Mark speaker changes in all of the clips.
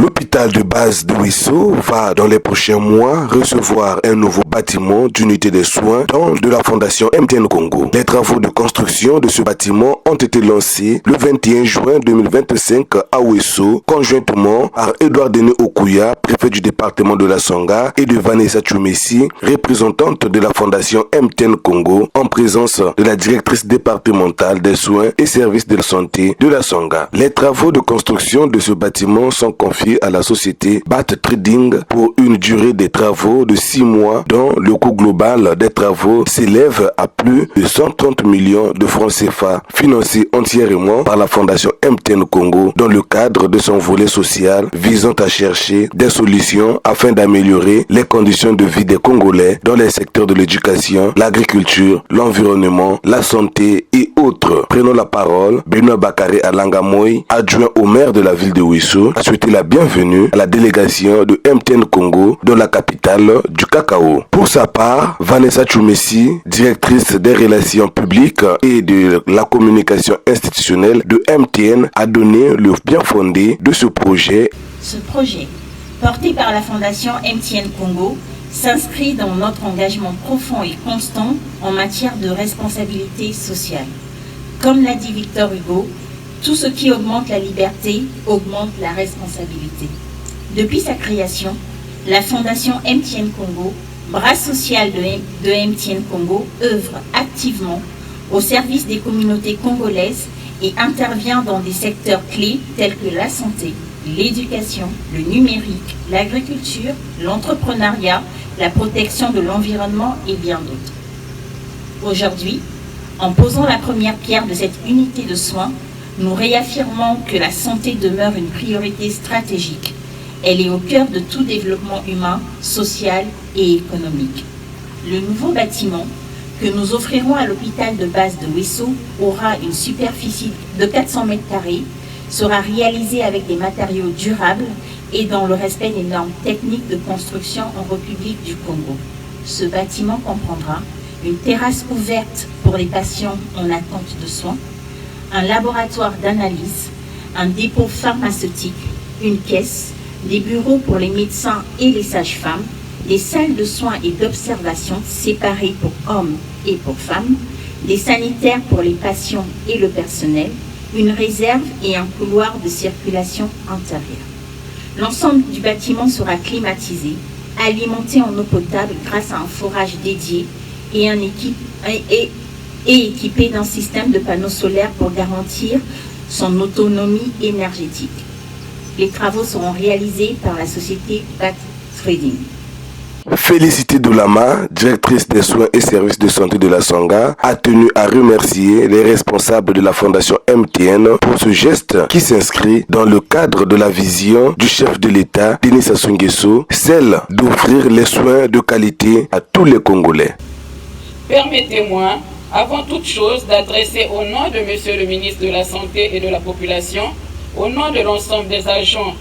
Speaker 1: L'hôpital de base de Wisso va dans les prochains mois recevoir un nouveau bâtiment d'unité de soins de la Fondation MTN Congo. Les travaux de construction de ce bâtiment ont été lancés le 21 juin 2025 à Wisso, conjointement par Edouard Denis Okuya, préfet du département de la Songa, et de Vanessa Tchoumessi, représentante de la Fondation MTN Congo, en présence de la directrice départementale des soins et services de la santé de la Songa. Les travaux de construction de ce bâtiment sont confiés à la société BAT Trading pour une durée des travaux de 6 mois, dont le coût global des travaux s'élève à plus de 130 millions de francs CFA, financés entièrement par la Fondation MTN Congo dans le cadre de son volet social visant à chercher des solutions afin d'améliorer les conditions de vie des Congolais dans les secteurs de l'éducation, l'agriculture, l'environnement, la santé et autres. Prenons la parole. Benoît Bakare Alangamoy, adjoint au maire de la ville de Wisso, a souhaité la bienvenue à la délégation de MTN Congo dans la capitale du cacao. Pour sa part, Vanessa Tchoumessi, directrice des relations publiques et de la communication institutionnelle de MTN, a donné le bien fondé de ce projet.
Speaker 2: Ce projet, porté par la Fondation MTN Congo, s'inscrit dans notre engagement profond et constant en matière de responsabilité sociale. Comme l'a dit Victor Hugo, tout ce qui augmente la liberté augmente la responsabilité. Depuis sa création, la Fondation MTN Congo, bras social de MTN Congo, œuvre activement au service des communautés congolaises et intervient dans des secteurs clés tels que la santé, l'éducation, le numérique, l'agriculture, l'entrepreneuriat, la protection de l'environnement et bien d'autres. Aujourd'hui, en posant la première pierre de cette unité de soins, nous réaffirmons que la santé demeure une priorité stratégique. Elle est au cœur de tout développement humain, social et économique. Le nouveau bâtiment que nous offrirons à l'hôpital de base de Wisso aura une superficie de 400 m², sera réalisé avec des matériaux durables et dans le respect des normes techniques de construction en République du Congo. Ce bâtiment comprendra une terrasse ouverte pour les patients en attente de soins, un laboratoire d'analyse, un dépôt pharmaceutique, une caisse, des bureaux pour les médecins et les sages-femmes, des salles de soins et d'observation séparées pour hommes et pour femmes, des sanitaires pour les patients et le personnel, une réserve et un couloir de circulation intérieure. L'ensemble du bâtiment sera climatisé, alimenté en eau potable grâce à un forage dédié et équipé d'un système de panneaux solaires pour garantir son autonomie énergétique. Les travaux seront réalisés par la société BAT Trading.
Speaker 1: Félicité Doulama, directrice des soins et services de santé de la Songa, a tenu à remercier les responsables de la Fondation MTN pour ce geste qui s'inscrit dans le cadre de la vision du chef de l'État, Denis Sassou Nguesso, celle d'offrir les soins de qualité à tous les Congolais.
Speaker 3: Permettez-moi, avant toute chose, d'adresser au nom de Monsieur le ministre de la Santé et de la Population, au nom de l'ensemble des agents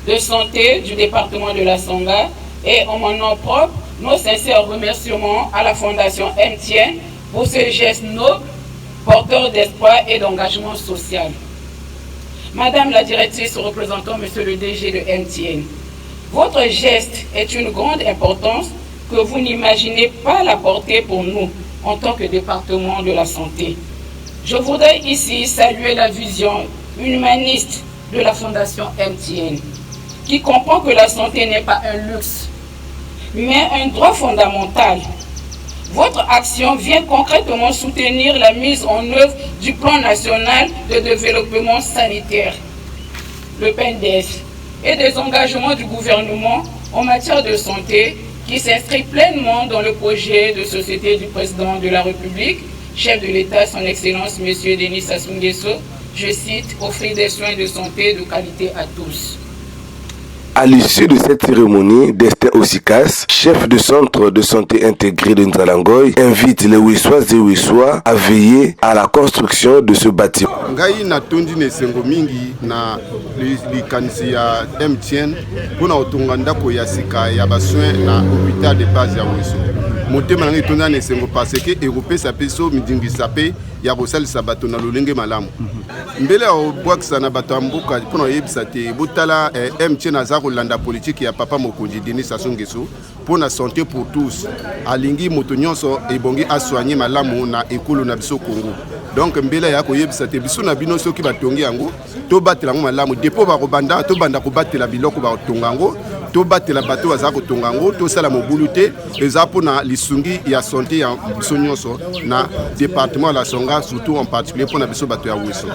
Speaker 3: de santé du département de la Songa, et en mon nom propre, nos sincères remerciements à la Fondation MTN pour ce geste noble, porteur d'espoir et d'engagement social. Madame la directrice représentant Monsieur le DG de MTN, votre geste est une grande importance que vous n'imaginez pas la porter pour nous en tant que département de la santé. Je voudrais ici saluer la vision humaniste de la Fondation MTN, qui comprend que la santé n'est pas un luxe, mais un droit fondamental. Votre action vient concrètement soutenir la mise en œuvre du plan national de développement sanitaire, le PNDS, et des engagements du gouvernement en matière de santé qui s'inscrit pleinement dans le projet de société du président de la République, chef de l'État, son Excellence, M. Denis Sassou Nguesso, je cite, offrir des soins de santé de qualité à tous.
Speaker 1: À l'issue de cette cérémonie, Destin Osikas, chef de centre de santé intégré de Nzalangoy, invite les Wissoises et Wissois à veiller à la construction de ce bâtiment.
Speaker 4: Ngai natondi nesengo mingi na likanisi ya MTN pona otonga ndako ya sika ya bassoin na hôpital de base ya Wisso. motema na ngai tonda na esengo parce que ekopesa peso midingisa pe ya kosalisa bato na lolenge malamu mbele ya kobwakisa na bato ya mboka mpona oyebisa te botala MTN aza kolanda politike ya papa mokonzi Denis Sassou Nguesso mpona santé pour tous alingi moto nyonso ebongi asoigne malamu na ekolo na biso Congo. Donc mbele ya koyebisa te biso na bino soki batongi yango tobatela ngo malamu depo bakobanda tobanda kobatela biloko batonga yango tobatela bato baza kotonga yango tosala mobulu te eza mpona lisungi ya santé ya biso nyonso na département la Songa surtout en particulier mpona biso bato ya Wiso.